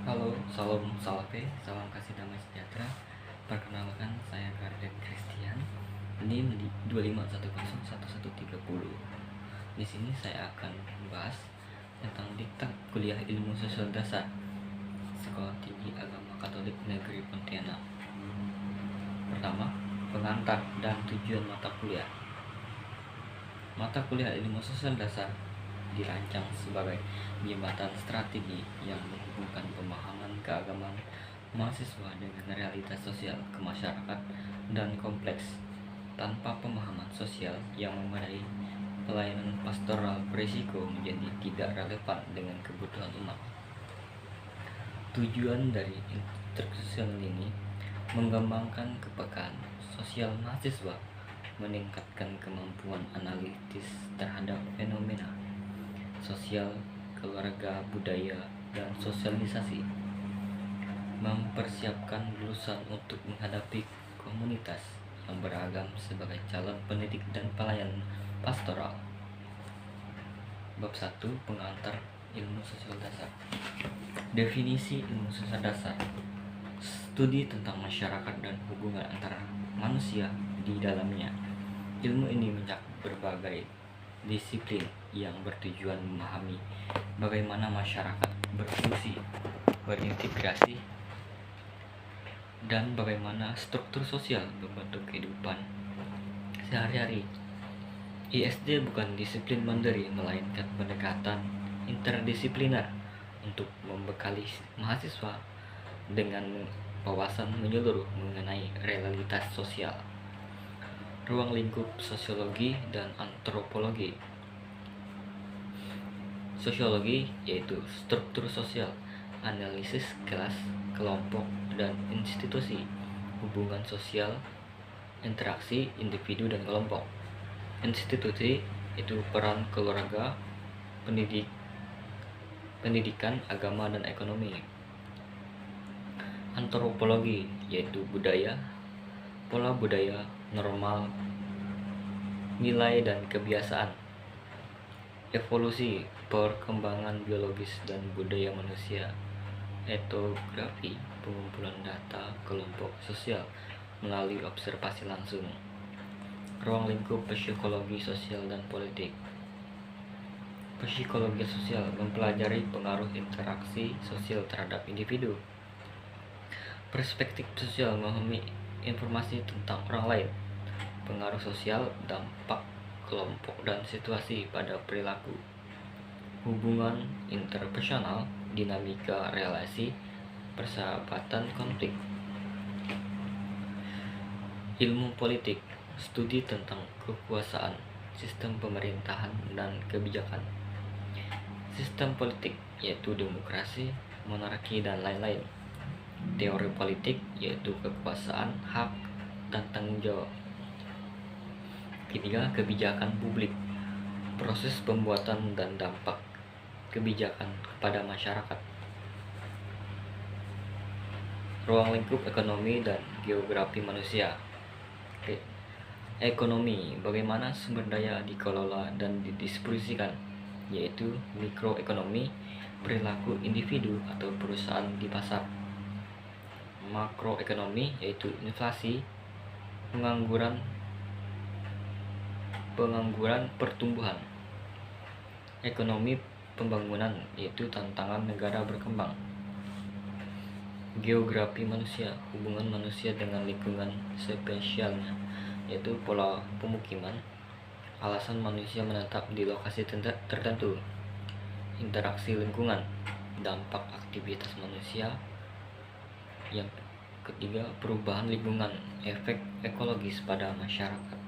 Halo, salam salape, salam kasih damai sejahtera. Perkenalkan, saya Garden Christian. NIM di 25101130. Di sini saya akan membahas tentang diktat kuliah ilmu sosial dasar Sekolah Tinggi Agama Katolik Negeri Pontianak. Pertama, pengantar dan tujuan mata kuliah. Mata kuliah ilmu sosial dasar dirancang sebagai jembatan strategi yang menghubungkan pemahaman keagamaan mahasiswa dengan realitas sosial kemasyarakat dan kompleks. Tanpa pemahaman sosial yang memadai, pelayanan pastoral berisiko menjadi tidak relevan dengan kebutuhan umat. Tujuan dari instruksi ini mengembangkan kepekaan sosial mahasiswa, meningkatkan kemampuan analitis terhadap fenomena sosial, keluarga, budaya, dan sosialisasi, mempersiapkan lulusan untuk menghadapi komunitas yang beragam sebagai calon pendidik dan pelayan pastoral. Bab 1. Pengantar ilmu sosial dasar. Definisi ilmu sosial dasar: studi tentang masyarakat dan hubungan antara manusia di dalamnya. Ilmu ini mencakup berbagai disiplin yang bertujuan memahami bagaimana masyarakat berfungsi, berintegrasi, dan bagaimana struktur sosial membentuk kehidupan sehari-hari. ISD bukan disiplin mandiri, melainkan pendekatan interdisipliner untuk membekali mahasiswa dengan wawasan menyeluruh mengenai realitas sosial, ruang lingkup sosiologi dan antropologi. Sosiologi yaitu struktur sosial, analisis kelas, kelompok, dan institusi, hubungan sosial, interaksi individu dan kelompok. Institusi itu peran keluarga, pendidikan, agama, dan ekonomi. Antropologi yaitu budaya, pola budaya, normal, nilai, dan kebiasaan. Evolusi, perkembangan biologis dan budaya manusia. Etnografi, pengumpulan data kelompok sosial melalui observasi langsung. Ruang lingkup psikologi sosial dan politik. Psikologi sosial mempelajari pengaruh interaksi sosial terhadap individu. Perspektif sosial memahami informasi tentang orang lain, pengaruh sosial, dampak kelompok, dan situasi pada perilaku. Hubungan interpersonal, dinamika relasi, persahabatan, konflik. Ilmu politik, studi tentang kekuasaan, sistem pemerintahan, dan kebijakan. Sistem politik yaitu demokrasi, monarki, dan lain-lain. Teori politik yaitu kekuasaan, hak, dan tanggung jawab. Ketiga, kebijakan publik, proses pembuatan dan dampak kebijakan kepada masyarakat. Ruang lingkup ekonomi dan geografi manusia. Ekonomi, bagaimana sumber daya dikelola dan didistribusikan, yaitu mikroekonomi, perilaku individu atau perusahaan di pasar. Makroekonomi yaitu inflasi, pengangguran, pertumbuhan. Ekonomi pembangunan yaitu tantangan negara berkembang. Geografi manusia, hubungan manusia dengan lingkungan spesialnya, yaitu pola pemukiman, alasan manusia menetap di lokasi tertentu. Interaksi lingkungan, dampak aktivitas manusia. Yang ketiga, perubahan lingkungan, efek ekologis pada masyarakat.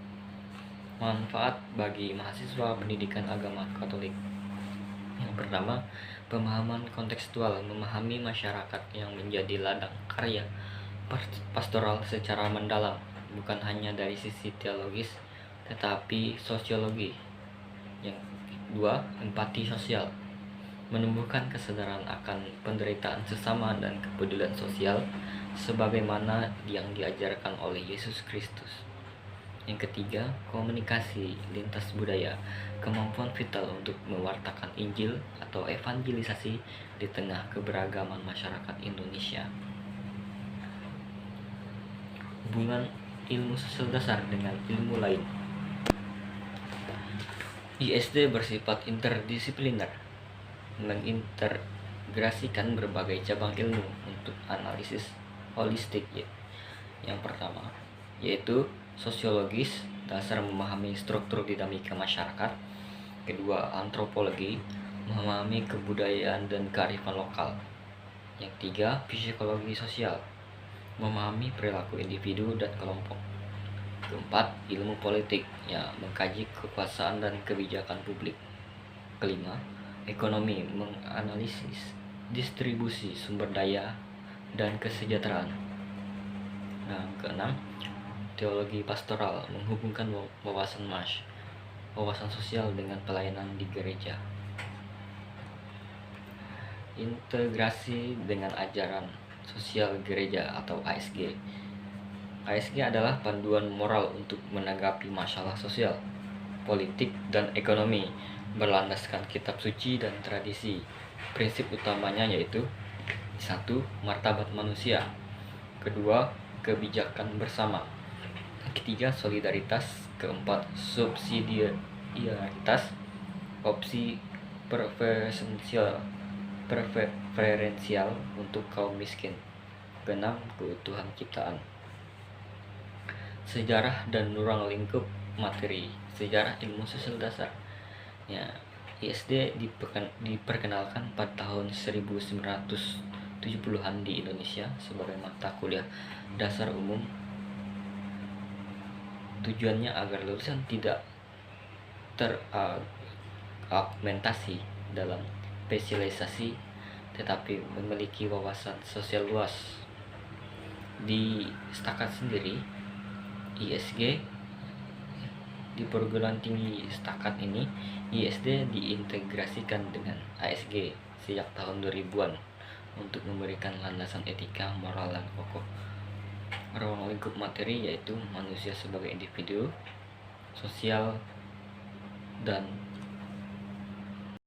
Manfaat bagi mahasiswa pendidikan agama Katolik. Yang pertama, pemahaman kontekstual, memahami masyarakat yang menjadi ladang karya pastoral secara mendalam, bukan hanya dari sisi teologis tetapi sosiologi. Yang kedua, empati sosial, menumbuhkan kesadaran akan penderitaan sesama dan kepedulian sosial sebagaimana yang diajarkan oleh Yesus Kristus. Yang ketiga, komunikasi lintas budaya, kemampuan vital untuk mewartakan Injil atau evangelisasi di tengah keberagaman masyarakat Indonesia. Hubungan ilmu sosial dasar dengan ilmu lain. ISD bersifat interdisipliner, mengintegrasikan berbagai cabang ilmu untuk analisis holistik. Yang pertama, yaitu sosiologis, dasar memahami struktur dinamika masyarakat. Kedua, antropologi, memahami kebudayaan dan kearifan lokal. Yang tiga, psikologi sosial, memahami perilaku individu dan kelompok. Keempat, ilmu politik, mengkaji kekuasaan dan kebijakan publik. Kelima, ekonomi, menganalisis distribusi sumber daya dan kesejahteraan. Nah, keenam, teologi pastoral, menghubungkan wawasan sosial dengan pelayanan di gereja. Integrasi dengan ajaran sosial gereja atau ASG. ASG adalah panduan moral untuk menanggapi masalah sosial, politik, dan ekonomi berlandaskan kitab suci dan tradisi. Prinsip utamanya yaitu: 1. Martabat manusia. Kedua, kebijakan bersama. Ketiga, solidaritas. Keempat, subsidiaritas. Opsi preferensial untuk kaum miskin. Keenam, keutuhan ciptaan. Sejarah dan ruang lingkup materi. Sejarah ilmu sosial dasar. ISD diperkenalkan pada tahun 1970-an di Indonesia sebagai mata kuliah dasar umum. Tujuannya agar lulusan tidak teragmentasi dalam spesialisasi, tetapi memiliki wawasan sosial luas. Di Setakat sendiri, ISG di perguruan tinggi Setakat ini, ISD diintegrasikan dengan ASG sejak tahun 2000-an untuk memberikan landasan etika, moral, dan pokok. Ruang lingkup materi yaitu manusia sebagai individu, sosial, dan